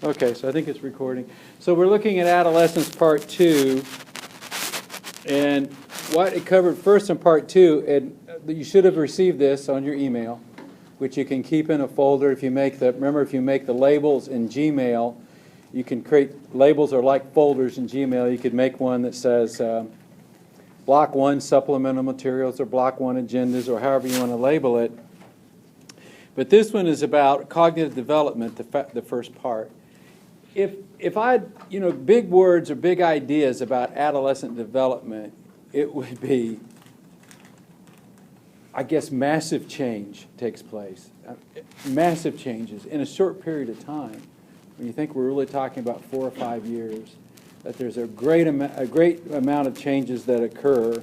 Okay, so I think it's recording. So we're looking at Adolescence Part 2, and what it covered first in Part 2, and you should have received this on your email, which you can keep in a folder if you make the, remember if you make the labels in Gmail, you can create, labels are like folders in Gmail, you could make one that says Block 1 Supplemental Materials or Block 1 Agendas or however you want to label it. But this one is about cognitive development, the first part. If I had, big words or big ideas about adolescent development, it would be, I guess, massive change takes place. Massive changes in a short period of time. When you think we're really talking about 4 or 5 years, that there's a great amount of changes that occur.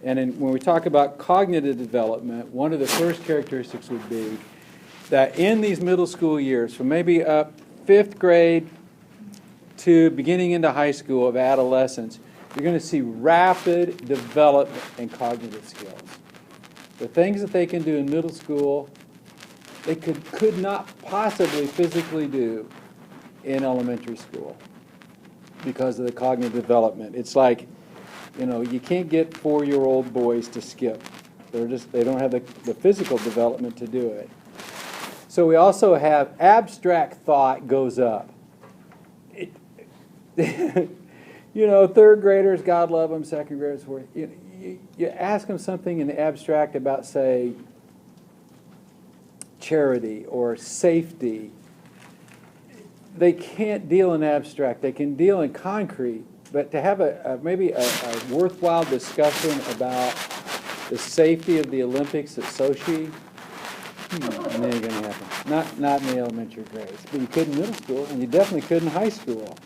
And when we talk about cognitive development, one of the first characteristics would be that in these middle school years, from maybe up 5th grade to beginning into high school of adolescence, you're going to see rapid development in cognitive skills. The things that they can do in middle school, they could not possibly physically do in elementary school because of the cognitive development. It's like, you can't get 4-year-old boys to skip. They don't have the physical development to do it. So we also have abstract thought goes up. Third graders, God love them, second graders, you ask them something in the abstract about, say, charity or safety. They can't deal in abstract. They can deal in concrete. But to have maybe a worthwhile discussion about the safety of the Olympics at Sochi, it ain't going to happen. Not in the elementary grades. But you could in middle school, and you definitely could in high school.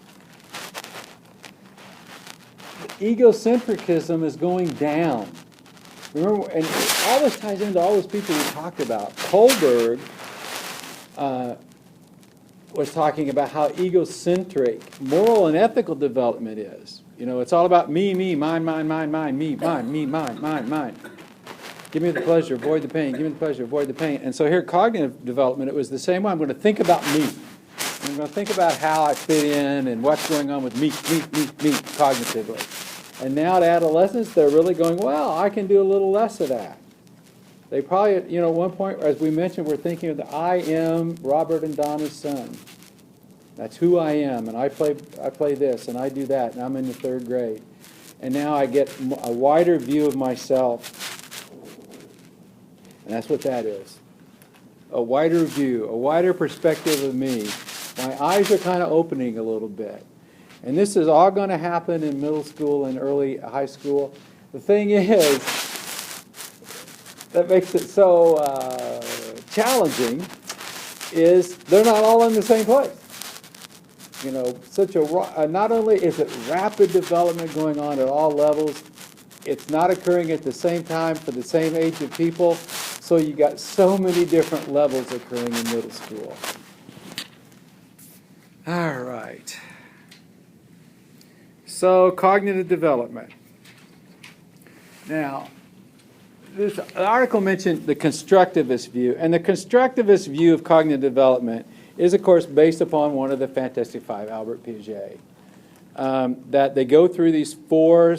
Egocentricism is going down. Remember, and all this ties into all those people we talked about. Kohlberg was talking about how egocentric moral and ethical development is. It's all about me, mine, me, mine. Give me the pleasure, avoid the pain. Give me the pleasure, avoid the pain. And so here, cognitive development, it was the same way. I'm going to think about me. I'm going to think about how I fit in and what's going on with me, cognitively. And now at adolescence, they're really going, well, I can do a little less of that. They probably, at one point, as we mentioned, we're thinking of the I am Robert and Donna's son. That's who I am, and I play this, and I do that, and I'm in the 3rd grade. And now I get a wider view of myself. And that's what that is. A wider view, a wider perspective of me. My eyes are kind of opening a little bit. And this is all going to happen in middle school and early high school. The thing is, that makes it so challenging, is they're not all in the same place. Not only is it rapid development going on at all levels, it's not occurring at the same time for the same age of people, so you got so many different levels occurring in middle school. All right. So, cognitive development. Now, this article mentioned the constructivist view, and the constructivist view of cognitive development is, of course, based upon one of the Fantastic Five, Albert Piaget. That they go through these 4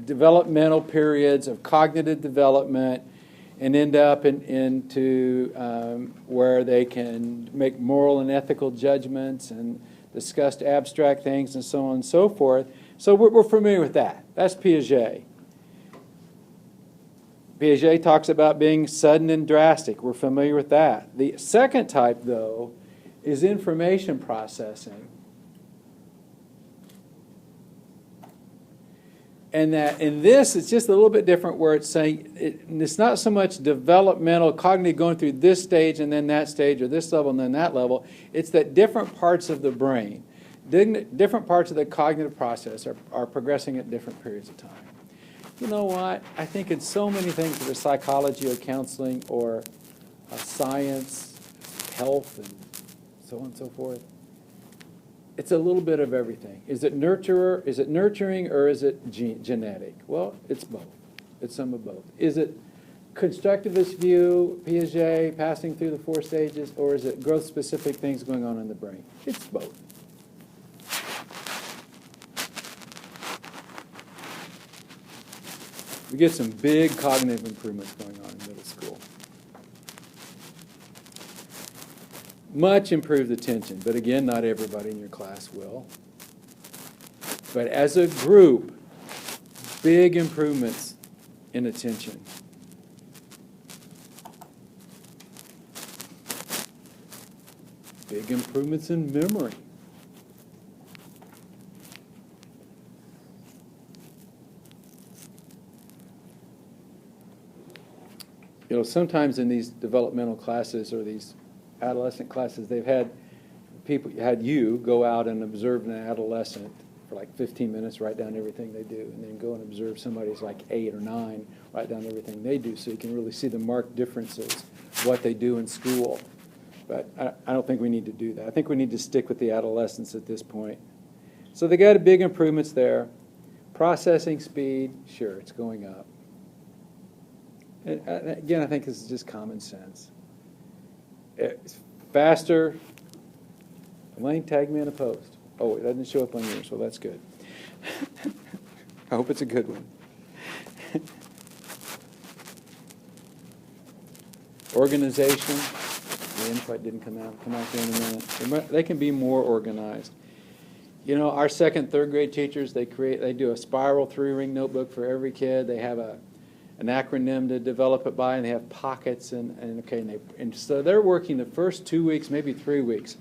developmental periods of cognitive development and end up into where they can make moral and ethical judgments and discuss abstract things and so on and so forth. So we're familiar with that. That's Piaget. Piaget talks about being sudden and drastic. We're familiar with that. The second type, though, is information processing. And that in this, it's just a little bit different where it's saying it's not so much developmental, cognitive going through this stage and then that stage, or this level and then that level. It's that different parts of the brain, different parts of the cognitive process are progressing at different periods of time. You know what? I think in so many things that are psychology or counseling or science, health, and so on and so forth, it's a little bit of everything. Is it nurturing, or is it genetic? Well, it's both. It's some of both. Is it constructivist view, Piaget, passing through the 4 stages, or is it growth-specific things going on in the brain? It's both. We get some big cognitive improvements going on in middle school. Much improved attention, but again, not everybody in your class will. But as a group, big improvements in attention. Big improvements in memory. You know, sometimes in these developmental classes or these adolescent classes, they've had you go out and observe an adolescent for like 15 minutes, write down everything they do, and then go and observe somebody who's like 8 or 9, write down everything they do, so you can really see the marked differences, what they do in school. But I don't think we need to do that. I think we need to stick with the adolescents at this point. So they got big improvements there. Processing speed, sure, it's going up. And again, I think this is just common sense. It's faster. Elaine, tag me in a post. Oh, it doesn't show up on yours, so that's good. I hope it's a good one. Organization. The invite didn't come out there in a minute. They can be more organized. You know, our 2nd, 3rd grade teachers, they do a spiral 3-ring notebook for every kid. They have an acronym to develop it by, and they have pockets, and so they're working the first 2 weeks, maybe 3 weeks.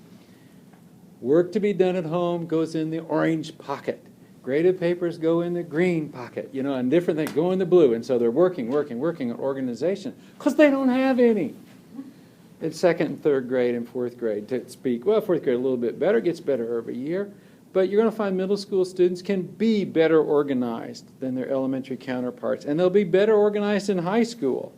Work to be done at home goes in the orange pocket. Graded papers go in the green pocket, you know, and different things go in the blue. And so they're working on organization because they don't have any. In 2nd and 3rd grade and 4th grade to speak. Well, 4th grade a little bit better, gets better every year. But you're going to find middle school students can be better organized than their elementary counterparts. And they'll be better organized in high school.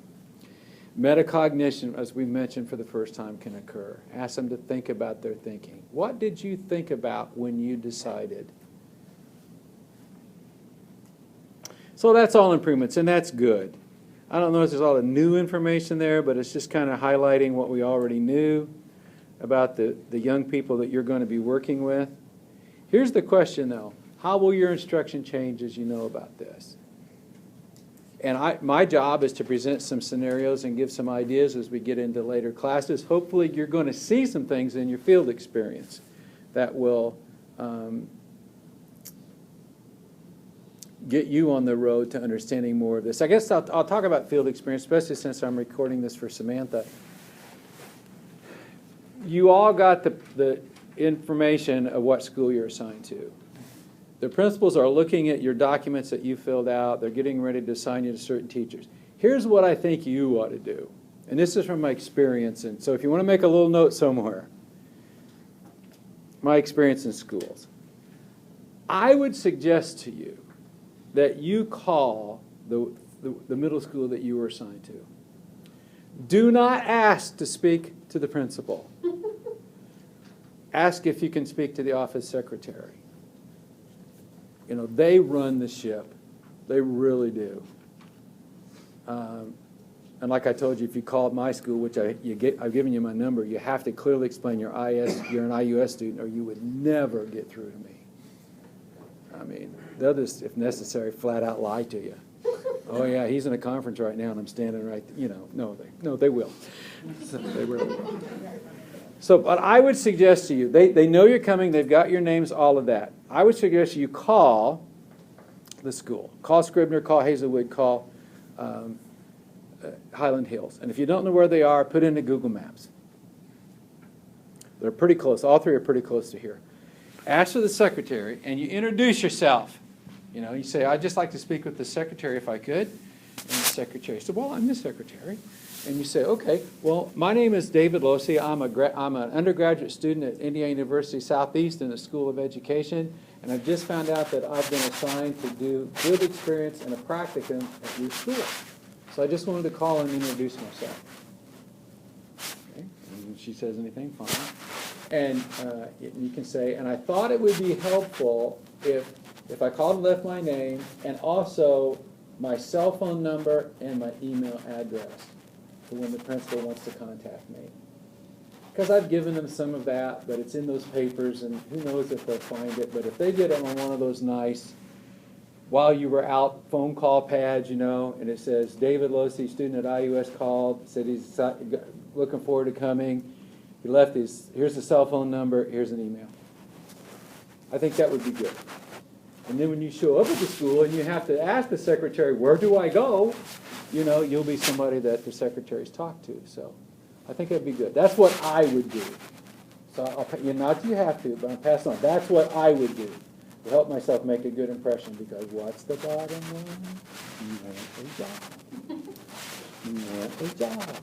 Metacognition, as we mentioned for the first time, can occur. Ask them to think about their thinking. What did you think about when you decided? So that's all improvements, and that's good. I don't know if there's a lot of new information there, but it's just kind of highlighting what we already knew about the young people that you're going to be working with. Here's the question, though. How will your instruction change as you know about this? And my job is to present some scenarios and give some ideas as we get into later classes. Hopefully you're going to see some things in your field experience that will get you on the road to understanding more of this. I guess I'll talk about field experience, especially since I'm recording this for Samantha. You all got the information of what school you're assigned to. The principals are looking at your documents that you filled out. They're getting ready to assign you to certain teachers. Here's what I think you ought to do. And this is from my experience. And so if you want to make a little note somewhere, my experience in schools, I would suggest to you that you call the middle school that you were assigned to. Do not ask to speak to the principal. Ask if you can speak to the office secretary. You know, they run the ship. They really do. And like I told you, if you called my school, which I've given you my number, you have to clearly explain you're an IUS student, or you would never get through to me. I mean, they'll just, if necessary, flat out lie to you. Oh yeah, he's in a conference right now, and I'm standing right. No, they will. So they really will. So, but I would suggest to you, they know you're coming, they've got your names, all of that. I would suggest you call the school. Call Scribner, call Hazelwood, call Highland Hills. And if you don't know where they are, put into Google Maps. They're pretty close. All 3 are pretty close to here. Ask for the secretary, and you introduce yourself. You know, you say, I'd just like to speak with the secretary if I could. And the secretary said, well, I'm the secretary. And you say, okay, well, my name is David Losey. I'm an undergraduate student at Indiana University Southeast in the School of Education, and I've just found out that I've been assigned to do field experience and a practicum at your school. So I just wanted to call and introduce myself. Okay, and if she says anything, fine. And you can say, and I thought it would be helpful if I called and left my name, and also my cell phone number and my email address for when the principal wants to contact me. Because I've given them some of that, but it's in those papers, and who knows if they'll find it. But if they get it on one of those nice, while you were out, phone call pads, and it says, David Losey, student at IUS called, said he's looking forward to coming. He left here's the cell phone number, here's an email. I think that would be good. And then when you show up at the school and you have to ask the secretary, where do I go? You'll be somebody that the secretaries talk to. So I think that'd be good. That's what I would do. So not you have to, but I'm passing on. That's what I would do to help myself make a good impression, because what's the bottom line? You want a job. You want a job.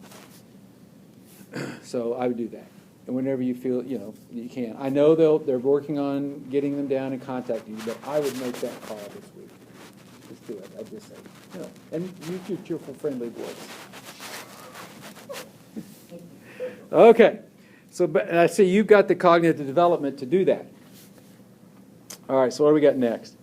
So I would do that. And whenever you feel, you can. I know they're working on getting them down and contacting you, but I would make that call this week. Just do it. I'd just say, and use your cheerful, friendly voice. Okay. So I see you've got the cognitive development to do that. All right, so what do we got next?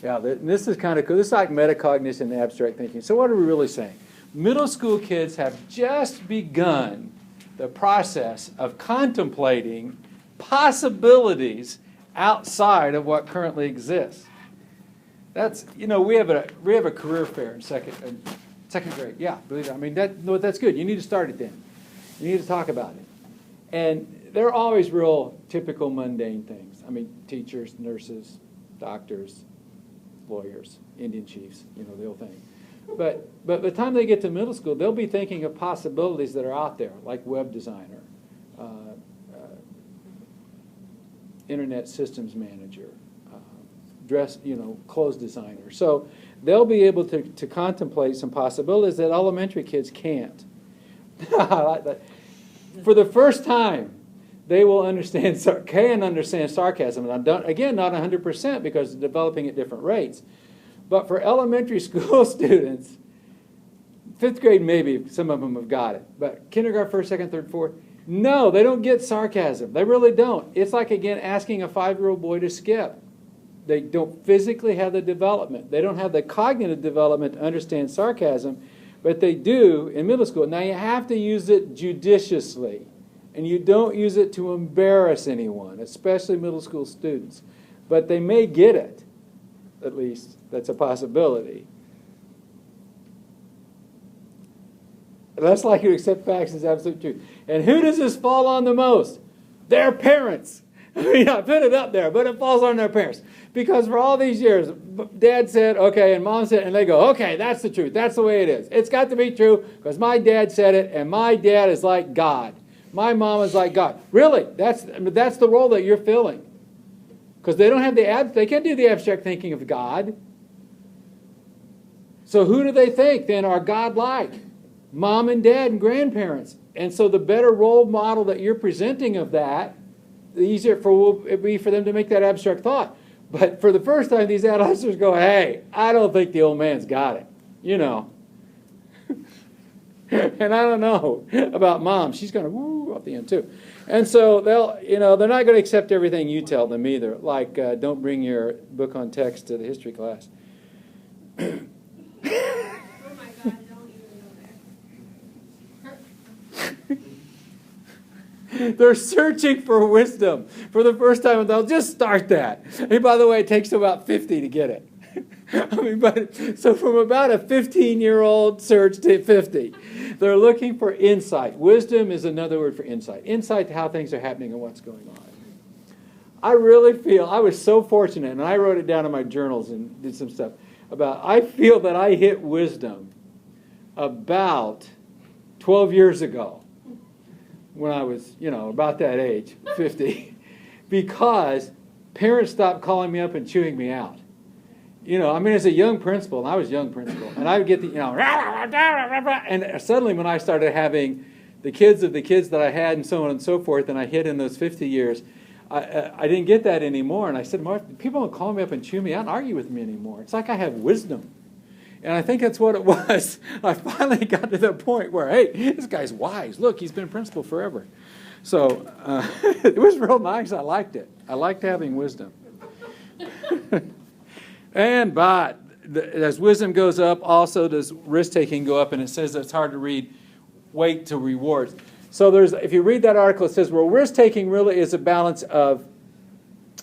Yeah, this is kind of cool. This is like metacognition and abstract thinking. So what are we really saying? Middle school kids have just begun the process of contemplating possibilities outside of what currently exists. That's, we have a career fair in second grade. Yeah, believe it. I mean, that's good. You need to start it then. You need to talk about it. And they're always real typical mundane things. I mean, teachers, nurses, doctors, lawyers, Indian chiefs, the whole thing. But by the time they get to middle school, they'll be thinking of possibilities that are out there, like web designer, internet systems manager, clothes designer. So they'll be able to contemplate some possibilities that elementary kids can't. I like that. For the first time, they will understand sarcasm. And again, not 100% because it's developing at different rates. But for elementary school students, 5th grade maybe, some of them have got it. But kindergarten, 1st, 2nd, 3rd, 4th, no, they don't get sarcasm. They really don't. It's like, again, asking a 5-year-old boy to skip. They don't physically have the development. They don't have the cognitive development to understand sarcasm, but they do in middle school. Now, you have to use it judiciously, and you don't use it to embarrass anyone, especially middle school students. But they may get it, at least. That's a possibility. Less likely to accept facts as absolute truth. And who does this fall on the most? Their parents. I mean, I put it up there, but it falls on their parents. Because for all these years, Dad said, okay, and Mom said, and they go, okay, that's the truth. That's the way it is. It's got to be true because my dad said it, and my dad is like God. My mom is like God. Really, that's the role that you're filling. Because they don't have they can't do the abstract thinking of God. So who do they think then are God-like? Mom and dad and grandparents. And so the better role model that you're presenting of that, the easier will it be for them to make that abstract thought. But for the first time, these adolescents go, hey, I don't think the old man's got it. And I don't know about Mom. She's going to woo off the end too. And so they're not going to accept everything you tell them either. Like, don't bring your book on text to the history class. Oh my God, don't even go there. They're searching for wisdom for the first time, and they'll just start that. And by the way, it takes about 50 to get it. So from about a 15-year-old search to 50, they're looking for insight. Wisdom is another word for insight. Insight to how things are happening and what's going on. I really feel, I was so fortunate, and I wrote it down in my journals and did some stuff I feel that I hit wisdom about 12 years ago when I was, about that age, 50, because parents stopped calling me up and chewing me out. As a young principal, and I was a young principal, and I would get and suddenly when I started having the kids of the kids that I had and so on and so forth, and I hit in those 50 years, I didn't get that anymore. And I said, Mark, people don't call me up and chew me out and argue with me anymore. It's like I have wisdom. And I think that's what it was. I finally got to the point where, hey, this guy's wise. Look, he's been principal forever. So it was real nice. I liked it. I liked having wisdom. But as wisdom goes up, also does risk-taking go up, and it says it's hard to read weight to rewards. So if you read that article, it says, well, risk-taking really is a balance of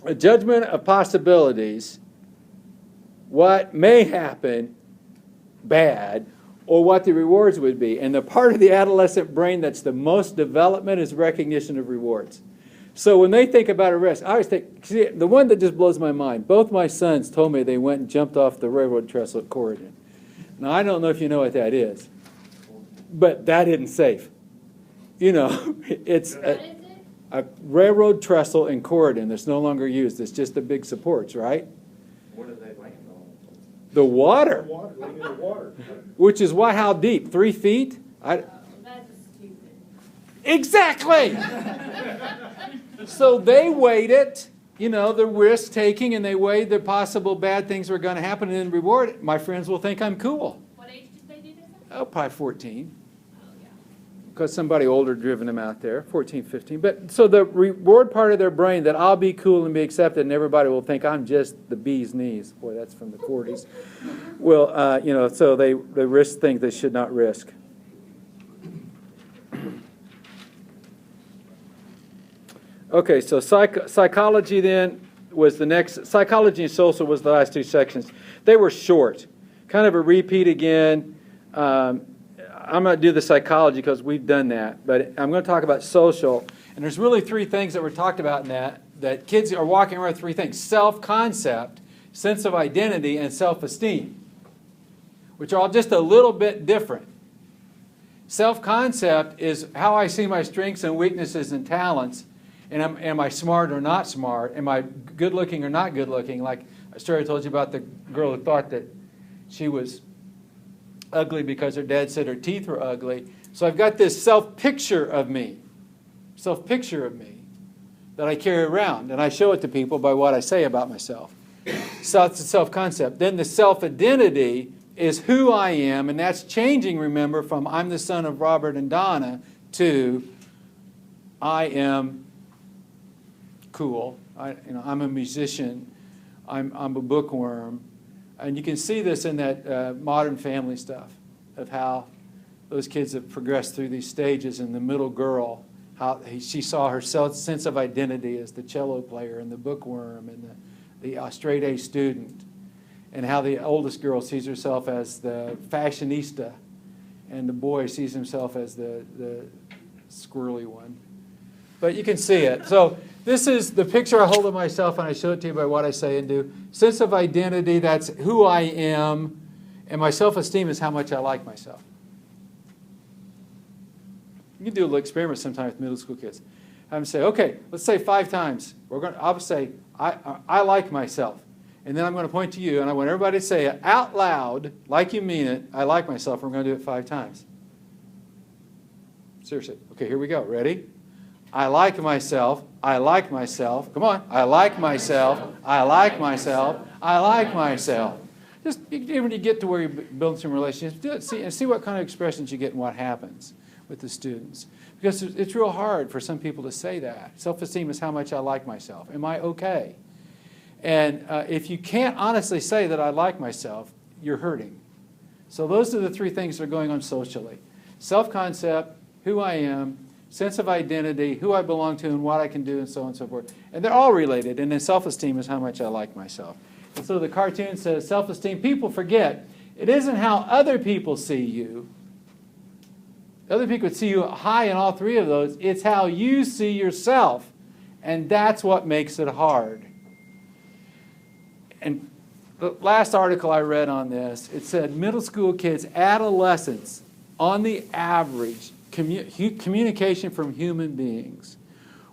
a judgment of possibilities, what may happen bad, or what the rewards would be. And the part of the adolescent brain that's the most development is recognition of rewards. So when they think about a risk, I always think, see, the one that just blows my mind, both my sons told me they went and jumped off the railroad trestle at Corrigan. Now, I don't know if you know what that is, but that isn't safe. You know, it's a railroad trestle in Corrigan that's no longer used. It's just the big supports, right? What do they land on? The water. Laying in the water. Which is what? How deep? 3 feet? That's stupid. Exactly. So they weighed it, you know, the risk taking, and they weighed the possible bad things were going to happen, and then reward it. My friends will think I'm cool. What age did they do this at? Oh, probably 14. Oh, yeah. Because somebody older driven them out there, 14, 15. But so the reward part of their brain that I'll be cool and be accepted, and everybody will think I'm just the bee's knees. Boy, that's from the 40s. Well, you know, so they risk things they should not risk. Okay, so psychology then was the next. Psychology and social was the last two sections. They were short, kind of a repeat again. I'm going to do the psychology because we've done that, but I'm going to talk about social. And there's really three things that were talked about in that kids are walking around with three things: self-concept, sense of identity, and self-esteem, which are all just a little bit different. Self-concept is how I see my strengths and weaknesses and talents. And am I smart or not smart? Am I good looking or not good looking? Like a story I told you about the girl who thought that she was ugly because her dad said her teeth were ugly. So I've got this self-picture of me that I carry around, and I show it to people by what I say about myself. So it's the self-concept. Then the self-identity is who I am, and that's changing, remember, from I'm the son of Robert and Donna to I am cool. I'm a musician. I'm a bookworm. And you can see this in that Modern Family stuff of how those kids have progressed through these stages. And the middle girl, how she saw her sense of identity as the cello player and the bookworm and the straight A student. And how the oldest girl sees herself as the fashionista and the boy sees himself as the squirrely one. But you can see it. So this is the picture I hold of myself, and I show it to you by what I say and do. Sense of identity, that's who I am. And my self-esteem is how much I like myself. You can do a little experiment sometime with middle school kids. Have them say, okay, let's say 5 times. I'll say, I like myself. And then I'm going to point to you, and I want everybody to say it out loud, like you mean it, I like myself. We're going to do it 5 times. Seriously. Okay, here we go. Ready? I like myself. I like myself. Come on. I like myself. I like myself. I like myself. Just when you get to where you're building some relationships, do it. See what kind of expressions you get and what happens with the students. Because it's real hard for some people to say that. Self-esteem is how much I like myself. Am I okay? And if you can't honestly say that I like myself, you're hurting. So those are the 3 things that are going on socially. Self-concept, who I am, sense of identity, who I belong to and what I can do, and so on and so forth. And they're all related. And then self-esteem is how much I like myself. And so the cartoon says self-esteem, people forget, it isn't how other people see you. Other people would see you high in all 3 of those. It's how you see yourself. And that's what makes it hard. And the last article I read on this, it said middle school kids, adolescents, on the average, communication from human beings,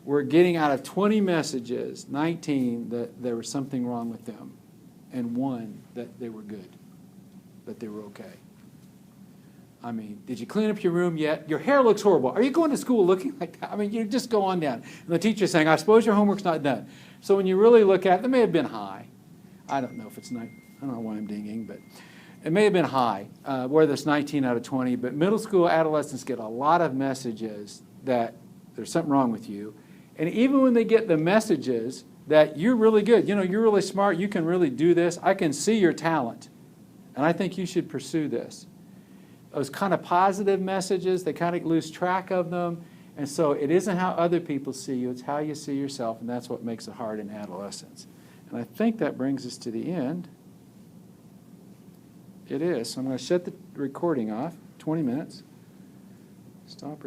were getting out of 20 messages, 19 that there was something wrong with them, and 1 that they were good, that they were okay. I mean, did you clean up your room yet? Your hair looks horrible. Are you going to school looking like that? I mean, you just go on down. And the teacher's saying, I suppose your homework's not done. So when you really look at it, they may have been high. I don't know if it's not, I don't know why I'm dinging, but it may have been high, whether it's 19 out of 20. But middle school adolescents get a lot of messages that there's something wrong with you. And even when they get the messages, that you're really good. You know, you're really smart. You can really do this. I can see your talent. And I think you should pursue this. Those kind of positive messages, they kind of lose track of them. And so it isn't how other people see you, it's how you see yourself, and that's what makes it hard in adolescence. And I think that brings us to the end. It is. So I'm going to shut the recording off, 20 minutes. Stop.